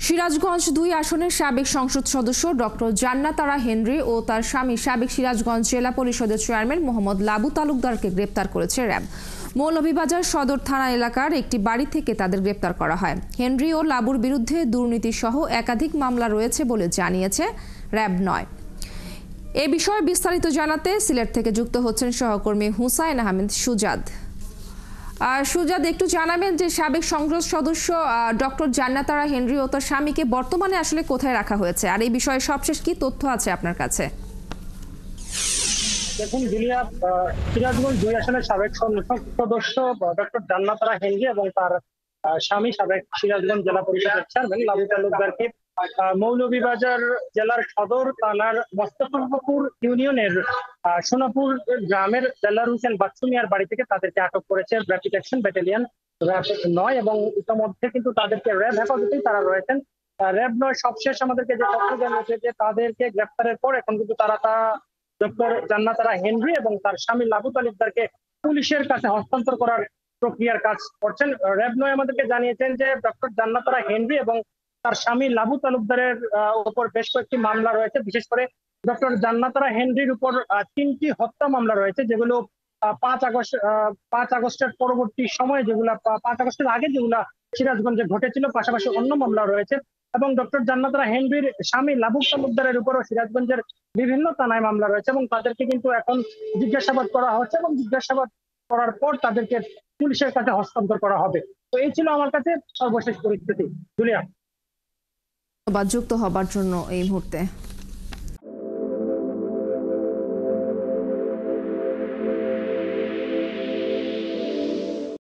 সিরাজগঞ্জ ২ আসনের সাবেক সংসদ সদস্য ডক্টর জান্নাত আরা হেনরি ও তার স্বামী সাবেক সিরাজগঞ্জ জেলা পরিষদের চেয়ারম্যান মোহাম্মদ লাবু তালুকদারকে গ্রেপ্তার করেছে র্যাব। মৌলভীবাজার সদর থানা এলাকার একটি বাড়ি থেকে তাদের গ্রেপ্তার করা হয়। হেনরি ও লাবুর বিরুদ্ধে দুর্নীতি সহ একাধিক মামলা রয়েছে বলে জানিয়েছে র্যাব ৯। এ বিষয়ে বিস্তারিত জানাতে সিলেট থেকে যুক্ত হচ্ছেন সহকর্মী হুসাইন আহমেদ সুজাদ। সুজাদ, একটু জানাবেন যে সাবেক সংসদ সদস্য ডক্টর জান্নাত আরা হেনরি ও তার স্বামীকে বর্তমানে আসলে কোথায় রাখা হয়েছে, আর এই বিষয়ে সবশেষ কি তথ্য আছে আপনার কাছে? দেখুন দুনিয়া, সিরাজগঞ্জ ২ আসনের সাবেক সংসদ সদস্য ডক্টর জান্নাত আরা হেনরি এবং তার স্বামী সাবেক সিরাজগঞ্জ জেলা পরিষদের চেয়ারম্যান লাবু তালুকদারকে মৌলভীবাজার জেলার সদর থানার মোস্তফাপুর ইউনিয়নের সোনাপুর গ্রামের দেলার হোসেন বাচ্চু মিয়ার বাড়ি থেকে তাদেরকে আটক করেছে র্যাপিড অ্যাকশন ব্যাটালিয়ন র্যাব ৯ এবং ইতিমধ্যে কিন্তু তাদেরকে র্যাব হেফাজতেই তারা রয়েছেন। র্যাব ৯ সবশেষ আমাদেরকে যে তথ্য জানিয়েছে যে তাদেরকে গ্রেপ্তারের পর এখন কিন্তু তারা ডক্টর জান্নাত আরা হেনরি এবং তার স্বামী লাবু তালুকদারকে পুলিশের কাছে হস্তান্তর করার প্রক্রিয়ার কাজ করছেন। র্যাব ৯ আমাদেরকে জানিয়েছেন যে ডক্টর জান্নাত আরা হেনরি এবং তার স্বামী লাবু তালুকদারের উপর বেশ কয়েকটি মামলা রয়েছে। বিশেষ করে ডক্টর জান্নাত আরা হেনরির উপর ৩টি হত্যা মামলা রয়েছে, যেগুলো ৫ আগস্টের পরবর্তী সময়ে যেগুলা ৫ আগস্টের আগে যেগুলা সিরাজগঞ্জে ঘটেছিল। পাশাপাশি অন্য মামলা রয়েছে এবং ডক্টর জান্নাত আরা হেনরির স্বামী লাবু তালুকদারের উপরও সিরাজগঞ্জের বিভিন্ন থানায় মামলা রয়েছে এবং তাদেরকে কিন্তু এখন জিজ্ঞাসাবাদ করা হচ্ছে এবং জিজ্ঞাসাবাদ করার পর তাদেরকে পুলিশের কাছে হস্তান্তর করা হবে। তো এই ছিল আমার কাছে সর্বশেষ পরিস্থিতি। দুনিয়া, যুক্ত হবার জন্য এই মুহূর্তে।